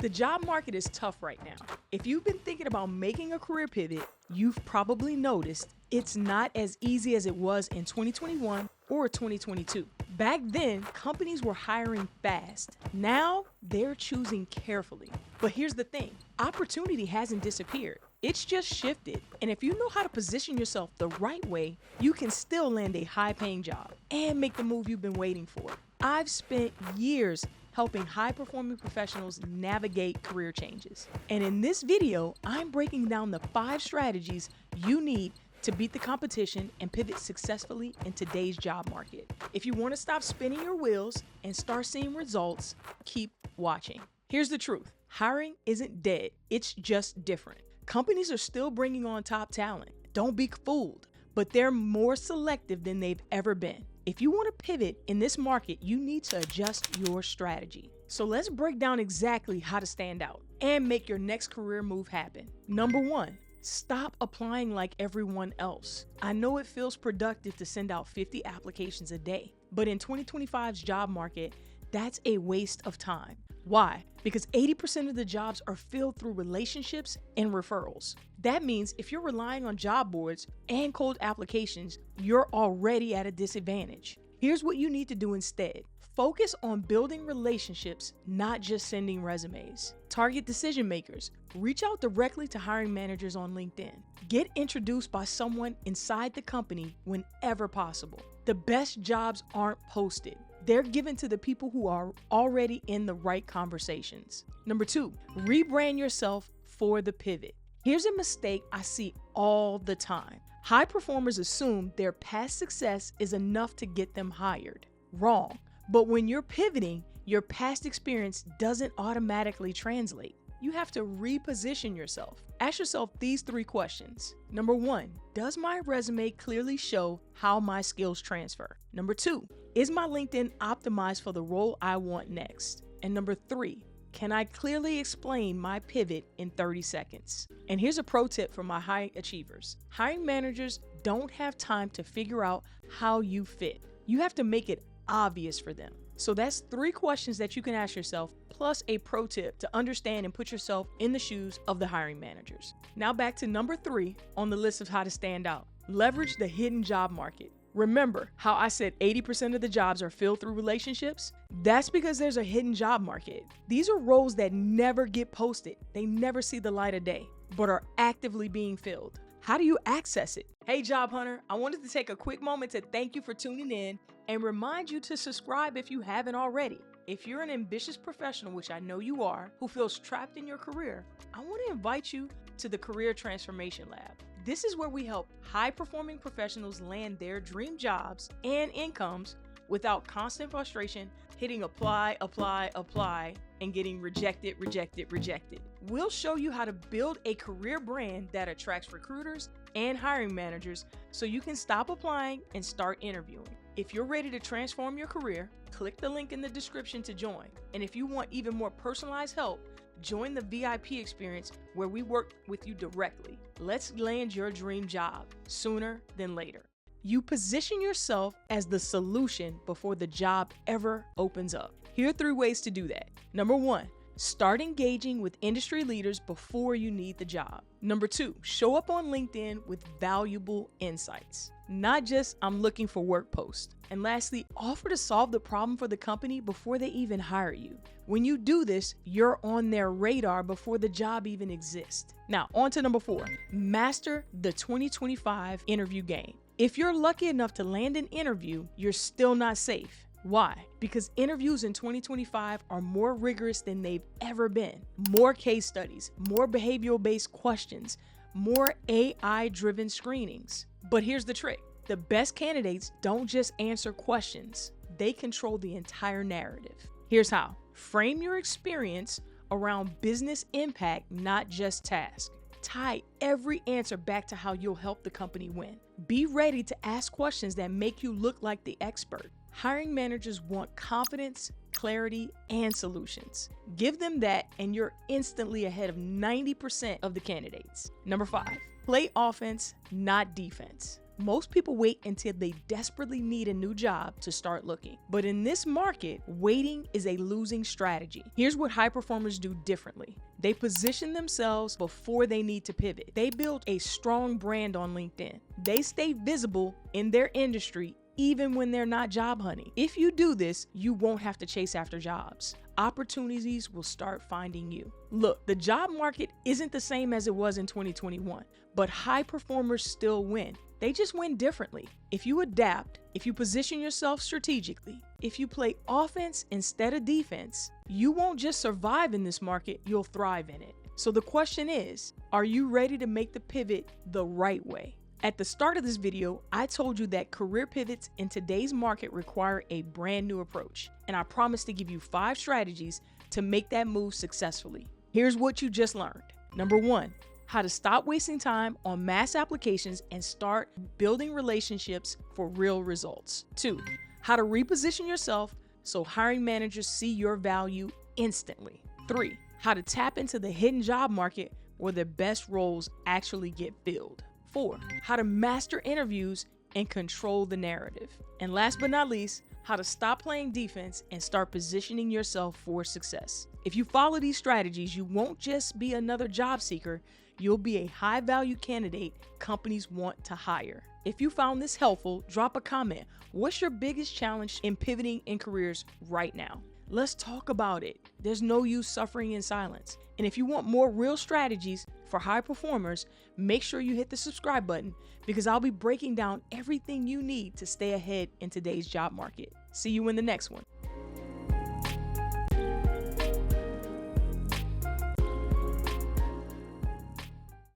The job market is tough right now. If you've been thinking about making a career pivot, you've probably noticed it's not as easy as it was in 2021 or 2022. Back then, companies were hiring fast. Now, they're choosing carefully. But here's the thing, opportunity hasn't disappeared. It's just shifted. And if you know how to position yourself the right way, you can still land a high-paying job and make the move you've been waiting for. I've spent years helping high-performing professionals navigate career changes. And in this video, I'm breaking down the 5 strategies you need to beat the competition and pivot successfully in today's job market. If you want to stop spinning your wheels and start seeing results, keep watching. Here's the truth. Hiring isn't dead. It's just different. Companies are still bringing on top talent. Don't be fooled, but they're more selective than they've ever been. If you want to pivot in this market, you need to adjust your strategy. So let's break down exactly how to stand out and make your next career move happen. Number 1, stop applying like everyone else. I know it feels productive to send out 50 applications a day, but in 2025's job market, that's a waste of time. Why? Because 80% of the jobs are filled through relationships and referrals. That means if you're relying on job boards and cold applications, you're already at a disadvantage. Here's what you need to do instead. Focus on building relationships, not just sending resumes. Target decision makers. Reach out directly to hiring managers on LinkedIn. Get introduced by someone inside the company whenever possible. The best jobs aren't posted. They're given to the people who are already in the right conversations. Number 2, rebrand yourself for the pivot. Here's a mistake I see all the time. High performers assume their past success is enough to get them hired. Wrong. But when you're pivoting, your past experience doesn't automatically translate. You have to reposition yourself. Ask yourself these 3 questions. Number 1, does my resume clearly show how my skills transfer? Number 2, is my LinkedIn optimized for the role I want next? And number 3, can I clearly explain my pivot in 30 seconds? And here's a pro tip for my high achievers. Hiring managers don't have time to figure out how you fit. You have to make it obvious for them. So that's 3 questions that you can ask yourself, plus a pro tip to understand and put yourself in the shoes of the hiring managers. Now back to number 3 on the list of how to stand out. Leverage the hidden job market. Remember how I said 80% of the jobs are filled through relationships? That's because there's a hidden job market. These are roles that never get posted. They never see the light of day, but are actively being filled. How do you access it? Hey, Job Hunter, I wanted to take a quick moment to thank you for tuning in and remind you to subscribe if you haven't already. If you're an ambitious professional, which I know you are, who feels trapped in your career, I want to invite you to the Career Transformation Lab. This is where we help high-performing professionals land their dream jobs and incomes without constant frustration, hitting apply, and getting rejected. We'll show you how to build a career brand that attracts recruiters and hiring managers so you can stop applying and start interviewing. If you're ready to transform your career, click the link in the description to join. And if you want even more personalized help, join the VIP experience where we work with you directly. Let's land your dream job sooner than later. You position yourself as the solution before the job ever opens up. Here are 3 ways to do that. Number 1, start engaging with industry leaders before you need the job. Number 2, show up on LinkedIn with valuable insights, not just I'm looking for work post. And lastly, offer to solve the problem for the company before they even hire you. When you do this, you're on their radar before the job even exists. Now, on to number 4, master the 2025 interview game. If you're lucky enough to land an interview, you're still not safe. Why? Because interviews in 2025 are more rigorous than they've ever been. More case studies, more behavioral-based questions, more AI-driven screenings. But here's the trick. The best candidates don't just answer questions. They control the entire narrative. Here's how. Frame your experience around business impact, not just task. Tie every answer back to how you'll help the company win. Be ready to ask questions that make you look like the expert. Hiring managers want confidence, clarity, and solutions. Give them that and you're instantly ahead of 90% of the candidates. Number 5, play offense, not defense. Most people wait until they desperately need a new job to start looking. But in this market, waiting is a losing strategy. Here's what high performers do differently. They position themselves before they need to pivot. They build a strong brand on LinkedIn. They stay visible in their industry even when they're not job hunting. If you do this, you won't have to chase after jobs. Opportunities will start finding you. Look, the job market isn't the same as it was in 2021, but high performers still win. They just win differently. If you adapt, if you position yourself strategically, if you play offense instead of defense, you won't just survive in this market, you'll thrive in it. So the question is, are you ready to make the pivot the right way? At the start of this video, I told you that career pivots in today's market require a brand new approach, and I promise to give you 5 strategies to make that move successfully. Here's what you just learned. Number 1, how to stop wasting time on mass applications and start building relationships for real results. 2, how to reposition yourself so hiring managers see your value instantly. 3, how to tap into the hidden job market where the best roles actually get filled. 4, how to master interviews and control the narrative. And last but not least, how to stop playing defense and start positioning yourself for success. If you follow these strategies, you won't just be another job seeker, you'll be a high-value candidate companies want to hire. If you found this helpful, drop a comment. What's your biggest challenge in pivoting in careers right now? Let's talk about it. There's no use suffering in silence. And if you want more real strategies for high performers, make sure you hit the subscribe button because I'll be breaking down everything you need to stay ahead in today's job market. See you in the next one.